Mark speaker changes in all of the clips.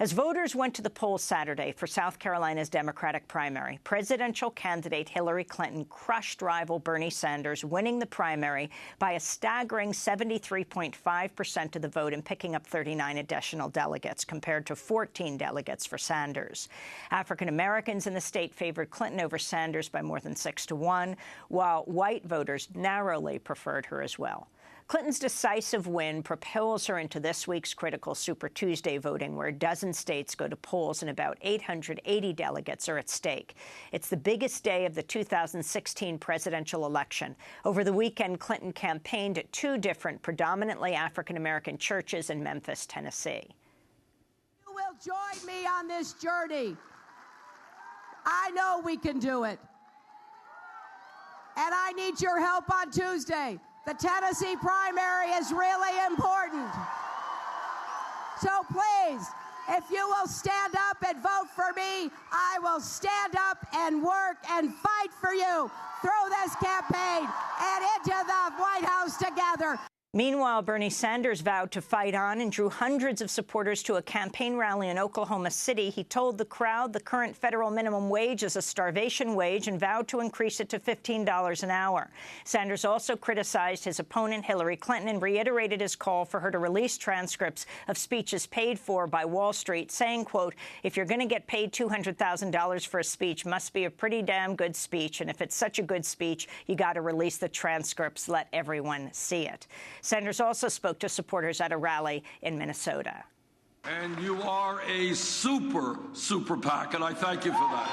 Speaker 1: As voters went to the polls Saturday for South Carolina's Democratic primary, presidential candidate Hillary Clinton crushed rival Bernie Sanders, winning the primary by a staggering 73.5% of the vote and picking up 39 additional delegates, compared to 14 delegates for Sanders. African Americans in the state favored Clinton over Sanders by more than 6-1, while white voters narrowly preferred her as well. Clinton's decisive win propels her into this week's critical Super Tuesday voting, where a dozen states go to polls and about 880 delegates are at stake. It's the biggest day of the 2016 presidential election. Over the weekend, Clinton campaigned at two different predominantly African-American churches in Memphis, Tennessee.
Speaker 2: You will join me on this journey. I know we can do it. And I need your help on Tuesday. The Tennessee primary is really important. So please, if you will stand up and vote for me, I will stand up and work and fight for you through this campaign and into the White House together.
Speaker 1: Meanwhile, Bernie Sanders vowed to fight on and drew hundreds of supporters to a campaign rally in Oklahoma City. He told the crowd the current federal minimum wage is a starvation wage and vowed to increase it to $15 an hour. Sanders also criticized his opponent, Hillary Clinton, and reiterated his call for her to release transcripts of speeches paid for by Wall Street, saying, quote, "If you're going to get paid $200,000 for a speech, must be a pretty damn good speech. And if it's such a good speech, you got to release the transcripts. Let everyone see it." Sanders also spoke to supporters at a rally in Minnesota.
Speaker 3: And you are a super PAC, and I thank you for that.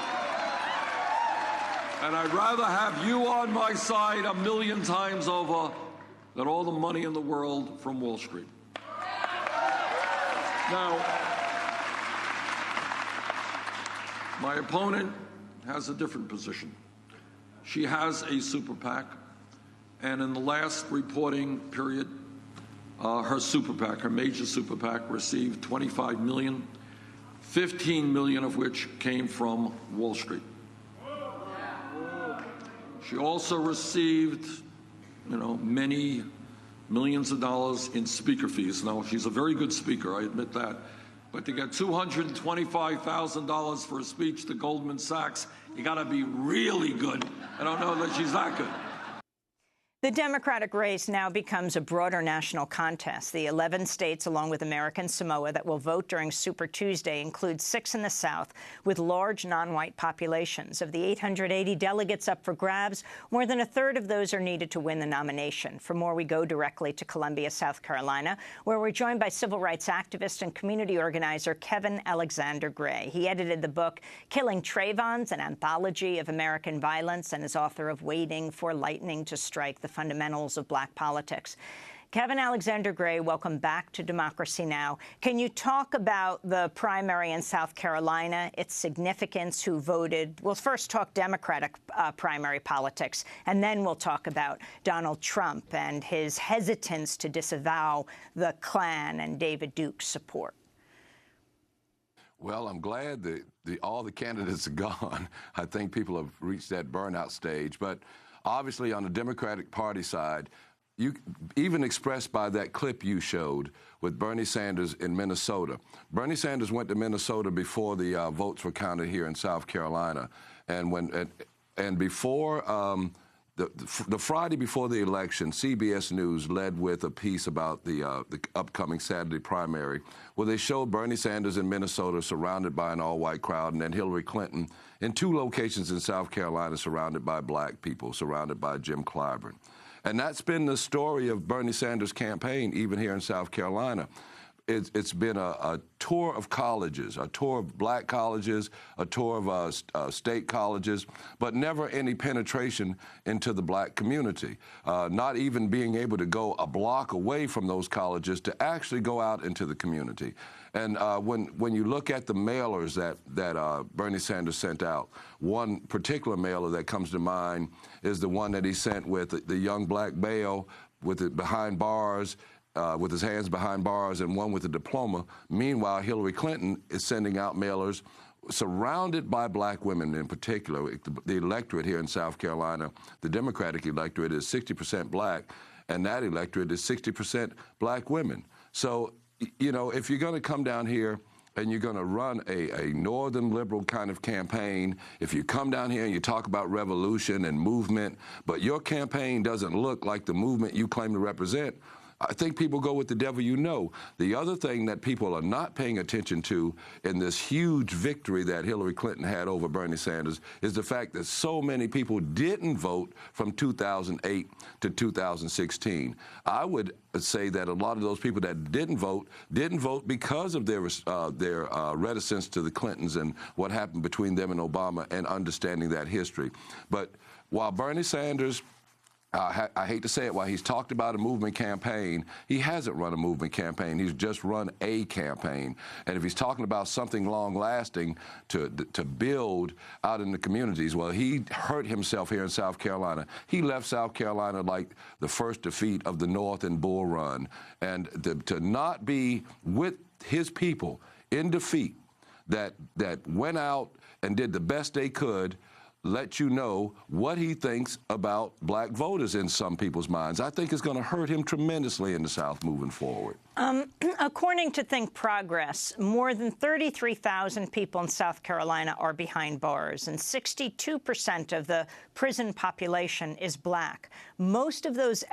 Speaker 3: And I'd rather have you on my side 1,000,000 times over than all the money in the world from Wall Street. Now, my opponent has a different position. She has a super PAC. And in the last reporting period, her super PAC, her major super PAC, received $25 million, $15 million of which came from Wall Street. She also received, many millions of dollars in speaker fees. Now, she's a very good speaker, I admit that. But to get $225,000 for a speech to Goldman Sachs, you got to be really good. I don't know that she's that good.
Speaker 1: The Democratic race now becomes a broader national contest. The 11 states, along with American Samoa, that will vote during Super Tuesday include 6 in the South with large non-white populations. Of the 880 delegates up for grabs, more than a third of those are needed to win the nomination. For more, we go directly to Columbia, South Carolina, where we're joined by civil rights activist and community organizer Kevin Alexander Gray. He edited the book Killing Trayvons, an anthology of American violence, and is author of Waiting for Lightning to Strike, the fundamentals of black politics. Kevin Alexander Gray, welcome back to Democracy Now! Can you talk about the primary in South Carolina, its significance, who voted? We'll first talk Democratic primary politics, and then we'll talk about Donald Trump and his hesitance to disavow the Klan and David Duke's support.
Speaker 4: Well, I'm glad that all the candidates are gone. I think people have reached that burnout stage. But obviously, on the Democratic Party side, you even expressed by that clip you showed with Bernie Sanders in Minnesota. Bernie Sanders went to Minnesota before the votes were counted here in South Carolina, and before the Friday before the election, CBS News led with a piece about the upcoming Saturday primary, where they showed Bernie Sanders in Minnesota surrounded by an all-white crowd, and then Hillary Clinton in 2 locations in South Carolina surrounded by black people, surrounded by Jim Clyburn. And that's been the story of Bernie Sanders' campaign, even here in South Carolina. It's been a tour of colleges, a tour of black colleges, a tour of state colleges, but never any penetration into the black community, not even being able to go a block away from those colleges to actually go out into the community. And when you look at the mailers that Bernie Sanders sent out, one particular mailer that comes to mind is the one that he sent with the young black male with it behind bars, with his hands behind bars, and one with a diploma. Meanwhile, Hillary Clinton is sending out mailers surrounded by black women in particular. The electorate here in South Carolina, the Democratic electorate, is 60% black, and that electorate is 60% black women. So, if you're going to come down here and you're going to run a northern liberal kind of campaign, if you come down here and you talk about revolution and movement, but your campaign doesn't look like the movement you claim to represent, I think people go with the devil you know. The other thing that people are not paying attention to in this huge victory that Hillary Clinton had over Bernie Sanders is the fact that so many people didn't vote from 2008 to 2016. I would say that a lot of those people that didn't vote because of their reticence to the Clintons and what happened between them and Obama and understanding that history. But while Bernie Sanders, I hate to say it, while he's talked about a movement campaign, he hasn't run a movement campaign. He's just run a campaign. And if he's talking about something long-lasting to build out in the communities, well, he hurt himself here in South Carolina. He left South Carolina like the first defeat of the North in Bull Run. And to not be with his people in defeat that went out and did the best they could, let you know what he thinks about black voters in some people's minds. I think it's going to hurt him tremendously in the South moving forward.
Speaker 1: According to Think Progress, more than 33,000 people in South Carolina are behind bars, and 62% of the prison population is black. Most of those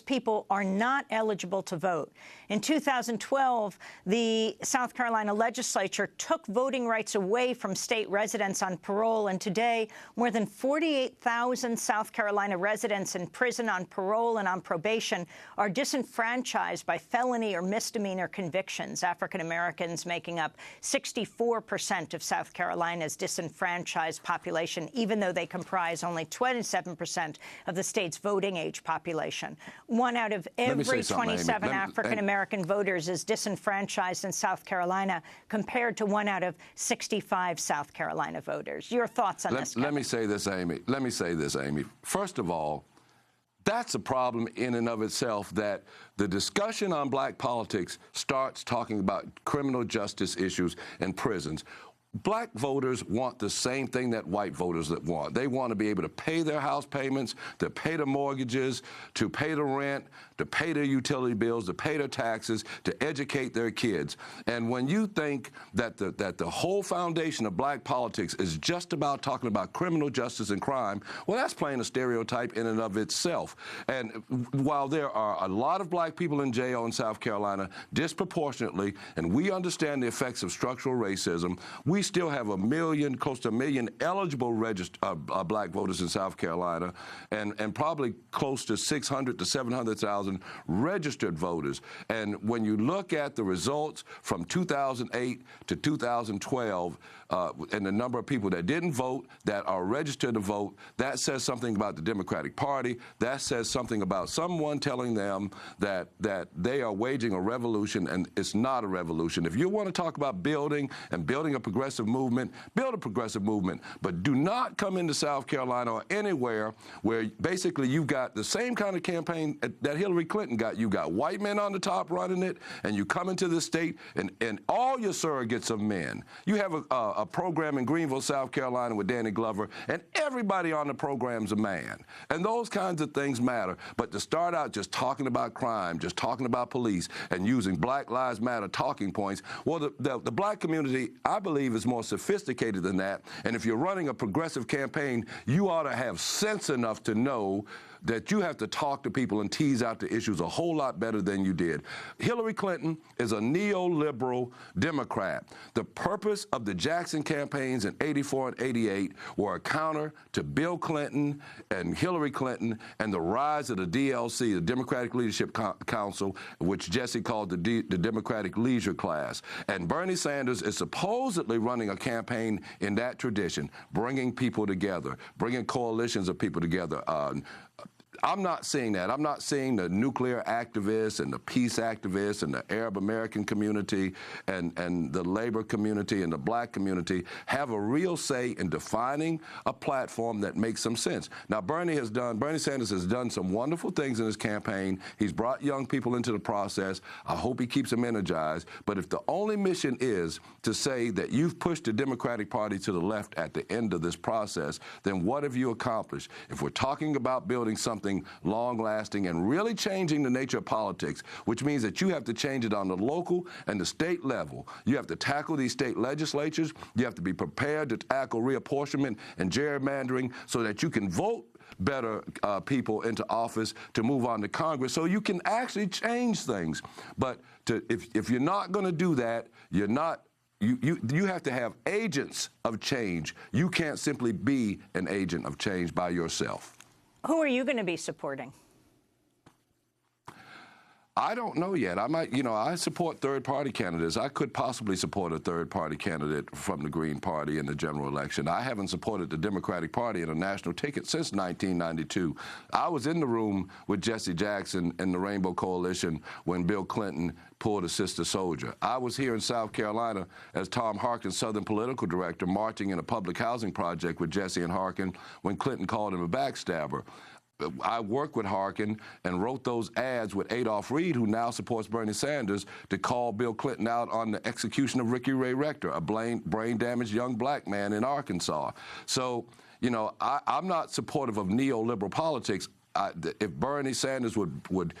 Speaker 1: people are not eligible to vote. In 2012, the South Carolina legislature took voting rights away from state residents on parole, and today more than 48,000 South Carolina residents in prison on parole and on probation are disenfranchised by felony or misdemeanor convictions. African Americans making up 64% of South Carolina's disenfranchised population, even though they comprise only 27% of the state's voting age population. 1 out of every 27 African American voters is disenfranchised in South Carolina, compared to 1 out of 65 South Carolina voters. Your thoughts on this, Kevin?
Speaker 4: Let me say this, Amy. First of all, that's a problem in and of itself, that the discussion on black politics starts talking about criminal justice issues and prisons. Black voters want the same thing that white voters want. They want to be able to pay their house payments, to pay the mortgages, to pay the rent, to pay their utility bills, to pay their taxes, to educate their kids. And when you think that the whole foundation of black politics is just about talking about criminal justice and crime, well, that's playing a stereotype in and of itself. And while there are a lot of black people in jail in South Carolina, disproportionately, and we understand the effects of structural racism, we still have close to a million eligible black voters in South Carolina, and probably close to 600 to 700,000 registered voters. And when you look at the results from 2008 to 2012, and the number of people that didn't vote, that are registered to vote, that says something about the Democratic Party. That says something about someone telling them that they are waging a revolution, and it's not a revolution. If you want to talk about building a progressive movement, build a progressive movement, but do not come into South Carolina or anywhere where basically you've got the same kind of campaign that Hillary Clinton got. You got white men on the top running it, and you come into the state, and all your surrogates of men. You have a program in Greenville, South Carolina with Danny Glover, and everybody on the program's a man. And those kinds of things matter. But to start out just talking about crime, just talking about police, and using Black Lives Matter talking points, well, the black community, I believe, is more sophisticated than that. And if you're running a progressive campaign, you ought to have sense enough to know that you have to talk to people and tease out the issues a whole lot better than you did. Hillary Clinton is a neoliberal Democrat. The purpose of the Jackson campaigns in '84 and '88 were a counter to Bill Clinton and Hillary Clinton and the rise of the DLC, the Democratic Leadership Council, which Jesse called the Democratic Leisure Class. And Bernie Sanders is supposedly running a campaign in that tradition, bringing people together, bringing coalitions of people together. I'm not seeing that. I'm not seeing the nuclear activists and the peace activists and the Arab American community and the labor community and the black community have a real say in defining a platform that makes some sense. Now, Bernie Sanders has done some wonderful things in his campaign. He's brought young people into the process. I hope he keeps them energized. But if the only mission is to say that you've pushed the Democratic Party to the left at the end of this process, then what have you accomplished? If we're talking about building something something long-lasting and really changing the nature of politics, which means that you have to change it on the local and the state level. You have to tackle these state legislatures. You have to be prepared to tackle reapportionment and gerrymandering so that you can vote better people into office to move on to Congress so you can actually change things. But if you're not going to do that, you're not. You have to have agents of change. You can't simply be an agent of change by yourself.
Speaker 1: Who are you going to be supporting?
Speaker 4: I don't know yet. I might, I support third-party candidates. I could possibly support a third-party candidate from the Green Party in the general election. I haven't supported the Democratic Party in a national ticket since 1992. I was in the room with Jesse Jackson and the Rainbow Coalition when Bill Clinton pulled a sister soldier. I was here in South Carolina as Tom Harkin's Southern political director, marching in a public housing project with Jesse and Harkin when Clinton called him a backstabber. I worked with Harkin and wrote those ads with Adolph Reed, who now supports Bernie Sanders, to call Bill Clinton out on the execution of Ricky Ray Rector, a brain-damaged young black man in Arkansas. So, I'm not supportive of neoliberal politics. If Bernie Sanders would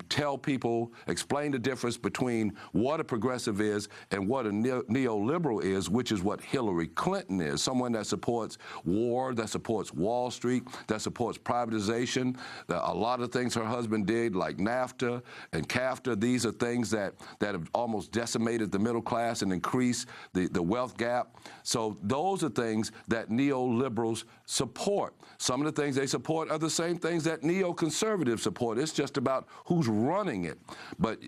Speaker 4: tell people, explain the difference between what a progressive is and what a neoliberal is, which is what Hillary Clinton is, someone that supports war, that supports Wall Street, that supports privatization. A lot of things her husband did, like NAFTA and CAFTA, these are things that have almost decimated the middle class and increased the wealth gap. So those are things that neoliberals support. Some of the things they support are the same things that neoconservatives support. It's just about who's running it. But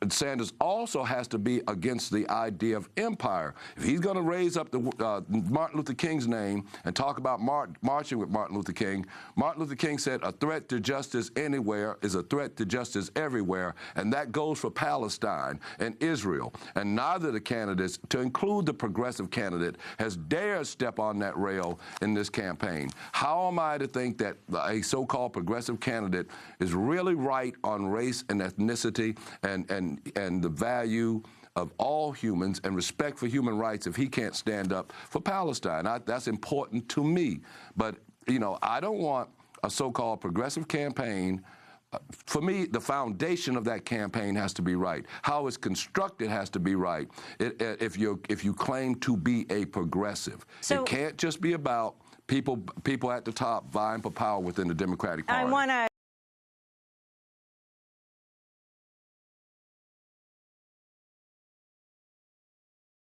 Speaker 4: Sanders also has to be against the idea of empire. If he's going to raise up the Martin Luther King's name and talk about marching with Martin Luther King said a threat to justice anywhere is a threat to justice everywhere, and that goes for Palestine and Israel. And neither of the candidates, to include the progressive candidate, has dared step on that rail in this campaign. How am I to think that a so-called progressive candidate is really right on race and ethnicity and the value of all humans and respect for human rights if he can't stand up for Palestine? That's important to me. But, I don't want a so-called progressive campaign. For me, the foundation of that campaign has to be right. How it's constructed has to be right. If you claim to be a progressive, it can't just be about people at the top vying for power within the Democratic Party.